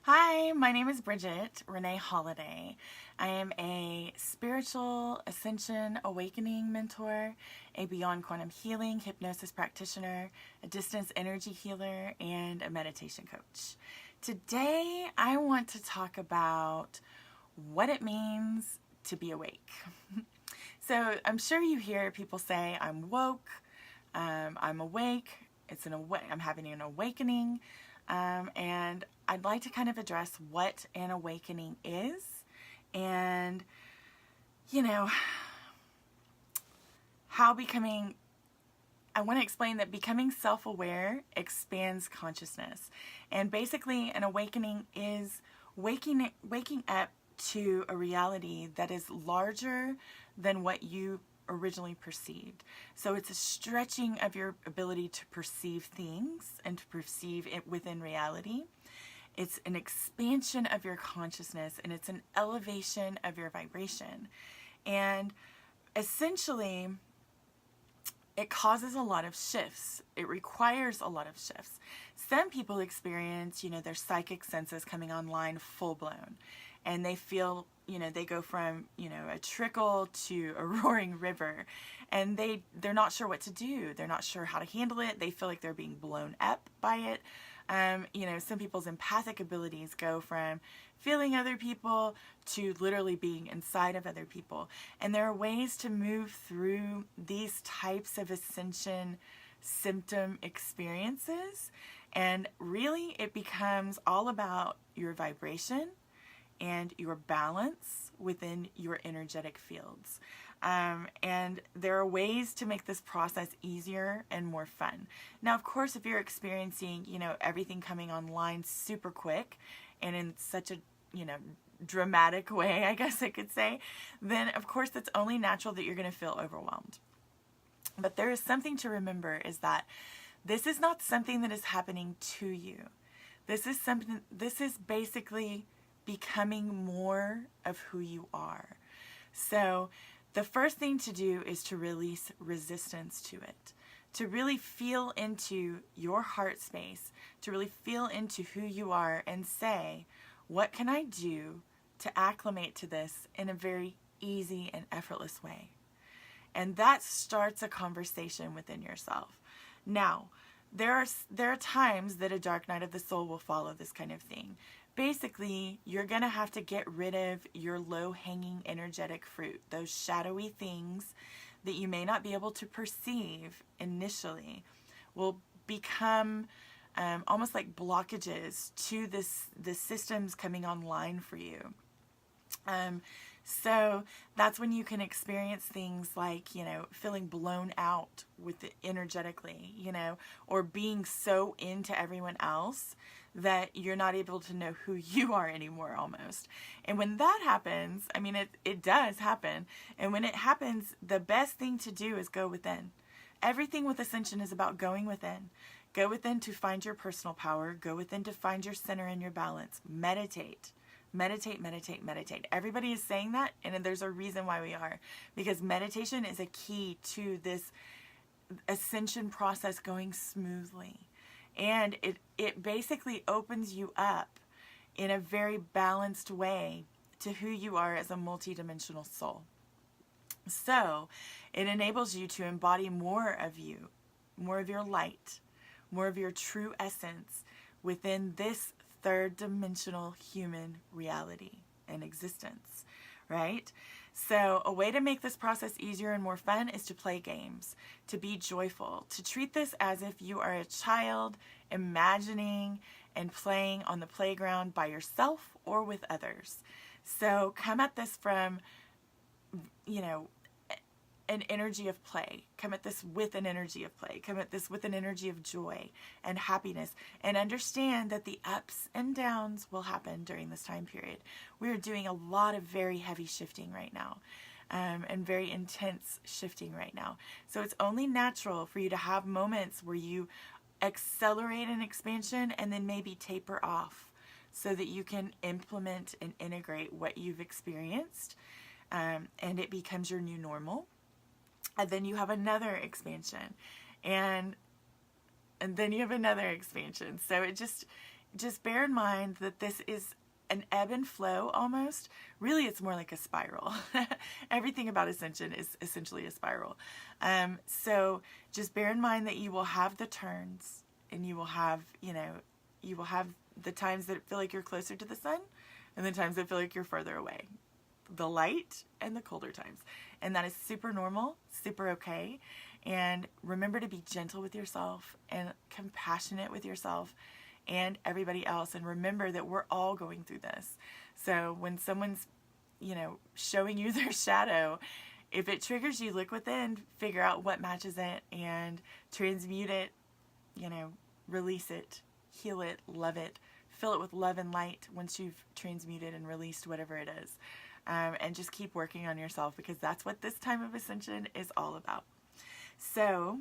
Hi, my name is Bridget, Renee Holliday. I am a spiritual ascension awakening mentor, a beyond quantum healing hypnosis practitioner, a distance energy healer, and a meditation coach. Today, I want to talk about what it means to be awake. So I'm sure you hear people say, I'm woke, I'm awake, I'm having an awakening. And I'd like to kind of address what an awakening is and, I want to explain that becoming self-aware expands consciousness. And basically, an awakening is waking up to a reality that is larger than what you originally perceived. So it's a stretching of your ability to perceive things and to perceive it within reality. It's an expansion of your consciousness, and it's an elevation of your vibration. And essentially, it causes a lot of shifts. It requires a lot of shifts. Some people experience, their psychic senses coming online full blown, and they feel, they go from, a trickle to a roaring river, and they're not sure what to do. They're not sure how to handle it. They feel like they're being blown up by it. Some people's empathic abilities go from feeling other people to literally being inside of other people. And there are ways to move through these types of ascension symptom experiences. And really, it becomes all about your vibration and your balance within your energetic fields. And there are ways to make this process easier and more fun. Now, of course, if you're experiencing, everything coming online super quick and in such a, dramatic way, I guess I could say, then of course it's only natural that you're going to feel overwhelmed. But there is something to remember, is that this is not something that is happening to you. This is basically becoming more of who you are. So the first thing to do is to release resistance to it, to really feel into your heart space, to really feel into who you are and say, what can I do to acclimate to this in a very easy and effortless way? And that starts a conversation within yourself. Now, there are times that a dark night of the soul will follow this kind of thing. Basically, you're going to have to get rid of your low-hanging energetic fruit, those shadowy things that you may not be able to perceive initially will become almost like blockages to the systems coming online for you. So that's when you can experience things like, feeling blown out with it energetically, or being so into everyone else that you're not able to know who you are anymore almost. And when that happens, it does happen. And when it happens, the best thing to do is go within. Everything with Ascension is about going within. Go within to find your personal power. Go within to find your center and your balance. Meditate. Meditate, meditate, meditate. Everybody is saying that, and there's a reason why we are. Because meditation is a key to this ascension process going smoothly. And it basically opens you up in a very balanced way to who you are as a multidimensional soul. So it enables you to embody more of you, more of your light, more of your true essence within this third dimensional human reality and existence, right? So a way to make this process easier and more fun is to play games, to be joyful, to treat this as if you are a child imagining and playing on the playground by yourself or with others. So come at this from, an energy of play. Come at this with an energy of play. Come at this with an energy of joy and happiness, and understand that the ups and downs will happen during this time period. We are doing a lot of very heavy shifting right now, and very intense shifting right now. So it's only natural for you to have moments where you accelerate an expansion and then maybe taper off so that you can implement and integrate what you've experienced, and it becomes your new normal. And then you have another expansion, and then you have another expansion. So just bear in mind that this is an ebb and flow almost. Really, it's more like a spiral. Everything about Ascension is essentially a spiral. So just bear in mind that you will have the turns, and you will have, you will have the times that feel like you're closer to the sun and the times that feel like you're further away. The light and the colder times. And that is super normal, super okay. And remember to be gentle with yourself and compassionate with yourself and everybody else. And remember that we're all going through this. So when someone's, showing you their shadow, if it triggers you, look within, figure out what matches it, and transmute it, release it, heal it, love it, fill it with love and light once you've transmuted and released whatever it is. And just keep working on yourself, because that's what this time of Ascension is all about. So,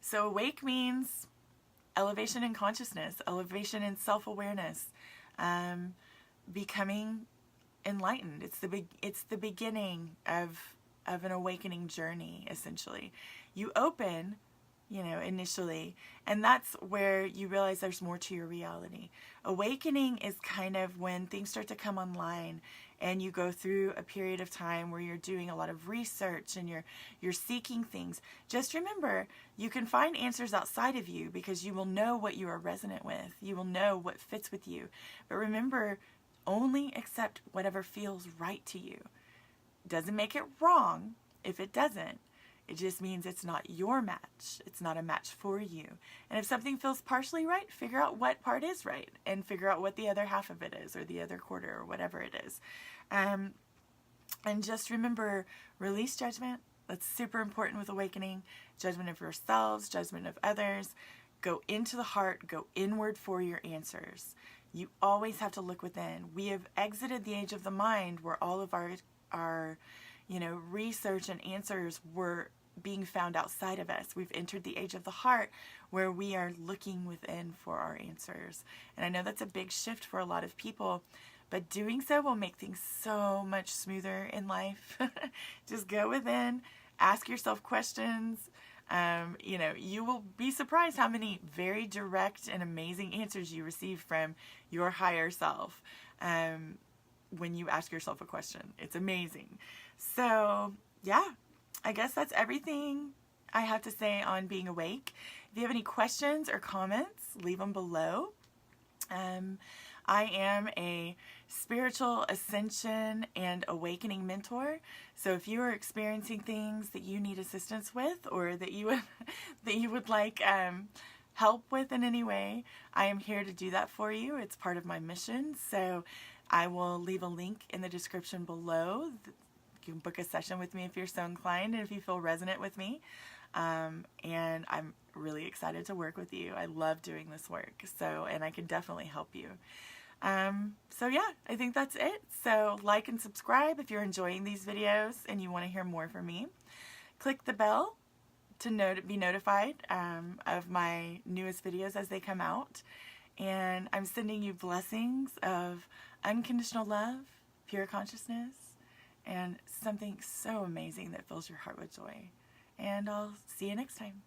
so awake means elevation in consciousness, elevation in self-awareness, becoming enlightened. It's the beginning of an awakening journey, essentially. You open, initially, and that's where you realize there's more to your reality. Awakening is kind of when things start to come online and you go through a period of time where you're doing a lot of research and you're seeking things. Just remember, you can find answers outside of you because you will know what you are resonant with. You will know what fits with you. But remember, only accept whatever feels right to you. Doesn't make it wrong if it doesn't. It just means it's not your match. It's not a match for you. And if something feels partially right, figure out what part is right and figure out what the other half of it is, or the other quarter, or whatever it is. And just remember, release judgment. That's super important with awakening. Judgment of yourselves, judgment of others. Go into the heart, go inward for your answers. You always have to look within. We have exited the age of the mind where all of our research and answers were being found outside of us. We've entered the age of the heart where we are looking within for our answers. And I know that's a big shift for a lot of people, but doing so will make things so much smoother in life. Just go within, ask yourself questions. You will be surprised how many very direct and amazing answers you receive from your higher self when you ask yourself a question. It's amazing. So, I guess that's everything I have to say on being awake. If you have any questions or comments, leave them below. I am a spiritual ascension and awakening mentor. So if you are experiencing things that you need assistance with, or that you would like help with in any way, I am here to do that for you. It's part of my mission. So I will leave a link in the description below. You can book a session with me if you're so inclined and if you feel resonant with me. And I'm really excited to work with you. I love doing this work. And I can definitely help you. I think that's it. So like and subscribe if you're enjoying these videos and you want to hear more from me. Click the bell to be notified of my newest videos as they come out. And I'm sending you blessings of unconditional love, pure consciousness, and something so amazing that fills your heart with joy. And I'll see you next time.